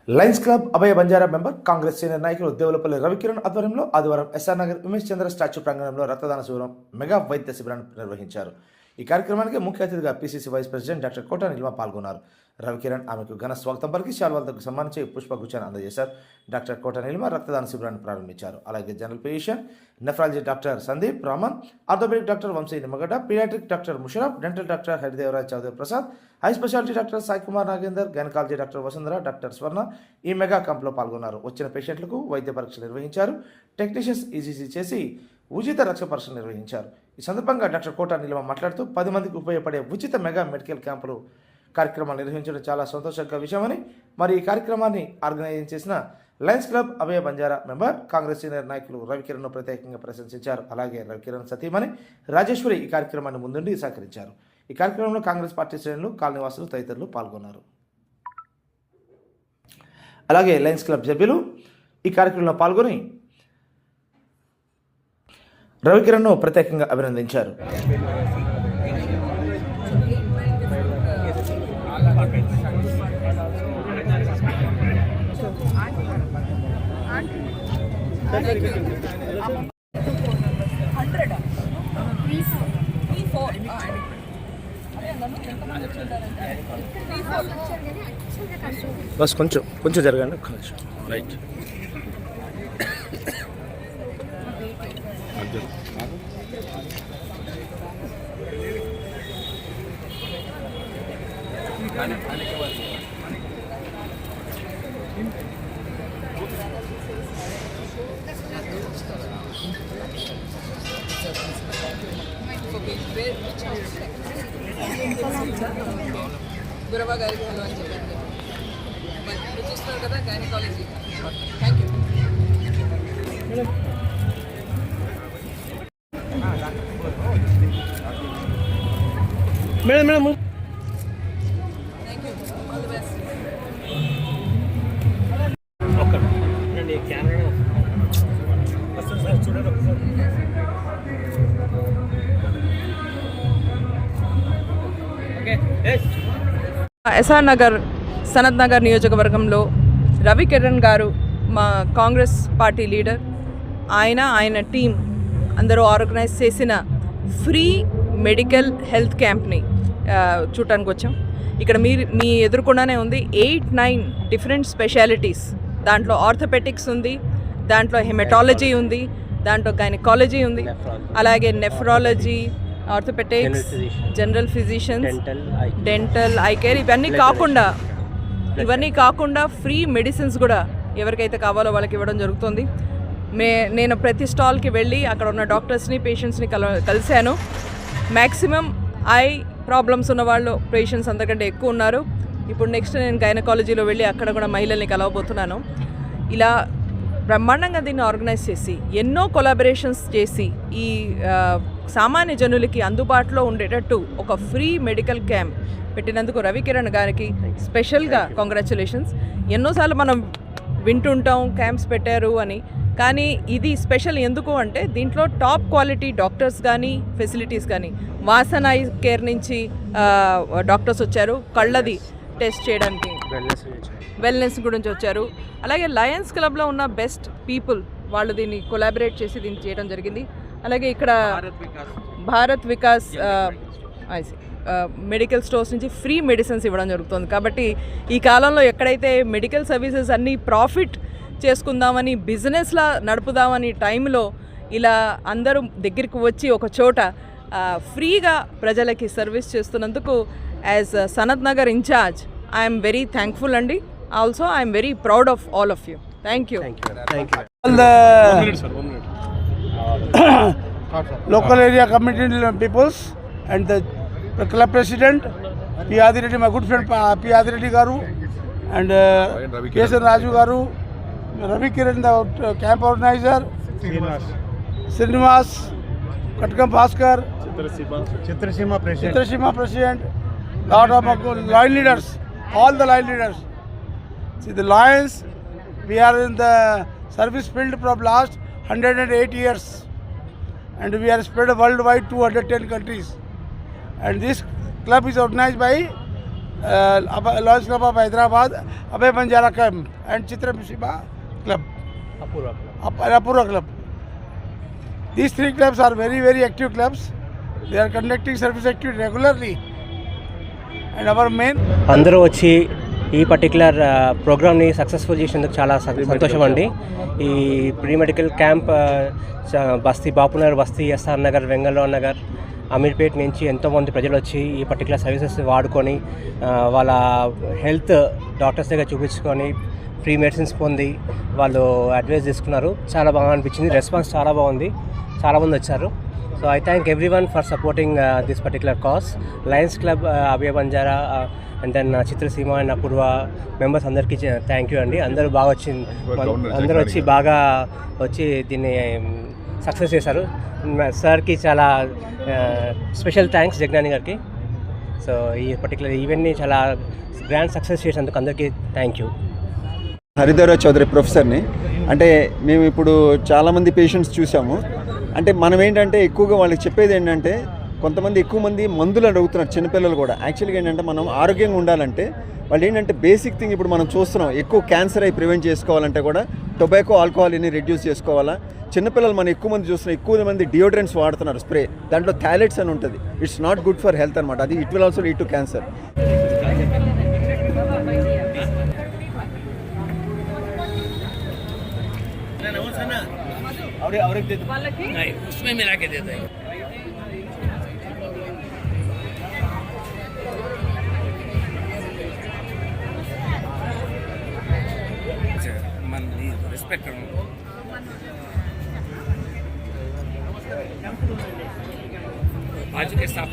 Lions Club Abhaya Banjara member Congress senior నాయకులు దేవులపల్లి రవికిరణ్ ఆధ్వర్యంలో ఆదివారం ఎస్ఆర్ నగర్ ఉమేష్ చంద్ర స్టాచ్యూ ప్రాంగణంలో రక్తదాన శిబిరం మెగా వైద్య శిబిరాన్ని నిర్వహించారు. ఈ కార్యక్రమానికి ముఖ్య అతిథిగా పిసిసి వైస్ ప్రెసిడెంట్ డాక్టర్ కోట నిల్వ పాల్గొన్నారు. రవికిరణ్ ఆమెకు ఘన స్వాగతం పలికి శాల్వాలతో సన్మానించి పుష్పగుచ్చాన్ని అందజేశారు. డాక్టర్ కోట నిల్వ రక్తదాన శిబిరాన్ని ప్రారంభించారు. అలాగే general physician, nephrology doctor Sandeep Raman, orthopaedic doctor Vamsi Nimmagadda, paediatric doctor Musharraf, dental doctor Haridevaraj Chowdary Prasad, high speciality doctor Sai Kumar Nagender, gynaecology doctor Vasundhara, doctor Swarna ఈ మెగా క్యాంప్లో పాల్గొన్నారు. వచ్చిన పేషెంట్లకు వైద్య పరీక్షలు నిర్వహించారు. టెక్నీషియన్స్ ఈజీసీ చేసి ఉచిత రక్త పరీక్షలు నిర్వహించారు. ఈ సందర్భంగా డాక్టర్ కోట నిల్వ మాట్లాడుతూ 10 మందికి ఉపయోగపడే ఉచిత మెగా మెడికల్ క్యాంపులు కార్యక్రమాలు నిర్వహించడం చాలా సంతోషకర విషయమని, మరి ఈ కార్యక్రమాన్ని ఆర్గనైజ్ చేసిన Lions Club Abhaya Banjara member Congress senior నాయకులు రవికిరణ్ను ప్రత్యేకంగా ప్రశంసించారు. అలాగే రవికిరణ్ సతీమణి రాజేశ్వరి ఈ కార్యక్రమాన్ని ముందుండి సహకరించారు. ఈ కార్యక్రమంలో కాంగ్రెస్ పార్టీ శ్రేణులు, కాలనీవాసులు తదితరులు పాల్గొన్నారు. అలాగే లయన్స్ క్లబ్ సభ్యులు ఈ కార్యక్రమంలో పాల్గొని రవికిరణ్ను ప్రత్యేకంగా అభినందించారు. బస్ కొంచెం జరగండి, ఒక్క నిమిషం. రైట్. గురవ గారికి హలో అని చెప్పండి. మీరు చూస్తున్నారు కదా gynaecology. Thank you madam. Thank you, all the best. SR Nagar Sanath Nagar నియోజకవర్గంలో రవికిరణ్ గారు మా కాంగ్రెస్ పార్టీ లీడర్, ఆయన టీం అందరూ ఆర్గనైజ్ చేసిన ఫ్రీ మెడికల్ హెల్త్ క్యాంప్ని చూడటానికి వచ్చాం. ఇక్కడ మీ ఎదురుకుండానే ఉంది 8-9 డిఫరెంట్ స్పెషాలిటీస్. దాంట్లో ఆర్థోపెటిక్స్ ఉంది, దాంట్లో హెమటాలజీ ఉంది, దాంట్లో గైనకాలజీ ఉంది, అలాగే nephrology, orthopaedics, general physicians, dental, I care, ఇవన్నీ కాకుండా ఫ్రీ మెడిసిన్స్ కూడా ఎవరికైతే కావాలో వాళ్ళకి ఇవ్వడం జరుగుతుంది. నేను ప్రతి స్టాల్కి వెళ్ళి అక్కడ ఉన్న డాక్టర్స్ని, పేషెంట్స్ని కలిశాను. మ్యాక్సిమం ఐ ప్రాబ్లమ్స్ ఉన్న వాళ్ళు పేషెంట్స్ అంతకంటే ఎక్కువ ఉన్నారు. ఇప్పుడు నెక్స్ట్ నేను గైనకాలజీలో వెళ్ళి అక్కడ కూడా మహిళల్ని కలవబోతున్నాను. ఇలా బ్రహ్మాండంగా దీన్ని ఆర్గనైజ్ చేసి ఎన్నో కొలాబరేషన్స్ చేసి ఈ సామాన్య జనులకి అందుబాటులో ఉండేటట్టు ఒక ఫ్రీ మెడికల్ క్యాంప్ పెట్టినందుకు రవికిరణ్ గారికి స్పెషల్గా కంగ్రాచులేషన్స్. ఎన్నోసార్లు మనం వింటుంటాం క్యాంప్స్ పెట్టారు అని, కానీ ఇది స్పెషల్ ఎందుకు అంటే దీంట్లో టాప్ క్వాలిటీ డాక్టర్స్ కానీ ఫెసిలిటీస్ కానీ, వాసన ఐ కేర్ నుంచి డాక్టర్స్ వచ్చారు, కళ్ళది టెస్ట్ చేయడానికి వెల్నెస్ గురించి వచ్చారు. అలాగే లయన్స్ క్లబ్లో ఉన్న బెస్ట్ పీపుల్ వాళ్ళు దీన్ని కొలాబరేట్ చేసి దీన్ని చేయడం జరిగింది. అలాగే ఇక్కడ భారత్ వికాస్ మెడికల్ స్టోర్స్ నుంచి ఫ్రీ మెడిసిన్స్ ఇవ్వడం జరుగుతుంది. కాబట్టి ఈ కాలంలో ఎక్కడైతే మెడికల్ సర్వీసెస్ అన్నీ ప్రాఫిట్ చేసుకుందామని, బిజినెస్లా నడుపుదామని టైంలో ఇలా అందరూ దగ్గరికి వచ్చి ఒక చోట ఫ్రీగా ప్రజలకి సర్వీస్ చేస్తున్నందుకు as Sanath Nagar incharge I'm very thankful అండి. Also I'm very proud of all of you. Thank you. Local area committee peoples and the club president P. Adireddy, my good friend P. Adireddy garu, and K. Raju garu, Ravikiran, the camp organizer, Srinivas, Katkam Bhaskar, Chitrasima president, lot of line leaders, all the line leaders. See, the Lions, we are in the service field from last 108 years. And we are spread worldwide 210 countries. And this club is organized by Lions Club of Hyderabad, Abhay Banjara Camp, and Chitra Musiba Club, Apurva Club. These three clubs are very, very active clubs. They are conducting service activity regularly. And our main అందరూ వచ్చి ఈ particular ప్రోగ్రామ్ని successful చేసినందుకు చాలా సంతోషం అండి. ఈ pre medical camp బస్తీ బాపునగర్, బస్తీ ఎస్ఆర్ నగర్, వెంగళరావు నగర్, అమీర్పేట్ నుంచి ఎంతోమంది ప్రజలు వచ్చి ఈ పర్టికులర్ సర్వీసెస్ వాడుకొని వాళ్ళ హెల్త్ డాక్టర్స్ దగ్గర చూపించుకొని ఫ్రీ మెడిసిన్స్ పొంది వాళ్ళు అడ్వైస్ తీసుకున్నారు. చాలా బాగా అనిపించింది. రెస్పాన్స్ చాలా బాగుంది. చాలామంది వచ్చారు. So I thank everyone for supporting this particular cause. Lions Club, Abhaya Banjara and then Chitraseema and Apoorva members అందరికీ థ్యాంక్ యూ అండి. అందరూ బాగా వచ్చింది, అందరూ వచ్చి బాగా వచ్చి దీన్ని సక్సెస్ చేశారు. సార్కి చాలా స్పెషల్ థ్యాంక్స్, జగ్నాని గారికి. సో ఈ పర్టికులర్ ఈవెంట్ని చాలా గ్రాండ్ సక్సెస్ చేసినందుకు అందరికీ థ్యాంక్ యూ. హరిధర్రావు చౌదరి ప్రొఫెసర్ని. అంటే మేము ఇప్పుడు చాలామంది పేషెంట్స్ చూసాము. అంటే మనం ఏంటంటే ఎక్కువగా వాళ్ళకి చెప్పేది ఏంటంటే, కొంతమంది ఎక్కువ మంది మందులు అడుగుతున్నారు, చిన్నపిల్లలు కూడా. యాక్చువల్గా ఏంటంటే మనం ఆరోగ్యంగా ఉండాలంటే వాళ్ళు ఏంటంటే బేసిక్ థింగ్ ఇప్పుడు మనం చూస్తున్నాం, ఎక్కువ క్యాన్సర్ అయి ప్రివెంట్ చేసుకోవాలంటే కూడా టొబాకో, ఆల్కహాల్ ఇన్ని రెడ్యూస్ చేసుకోవాలా. చిన్నపిల్లలు మనం ఎక్కువ మంది చూస్తున్నాం, ఎక్కువ మంది డియోడ్రెంట్స్ వాడుతున్నారు, స్ప్రే, దాంట్లో థాలెట్స్ అని ఉంటుంది. It's not good for health అనమాట. అది it will also lead to cancer. उसमें मिला के देते हैं. मन रिस्पेक्ट करूँगा. आज के साथ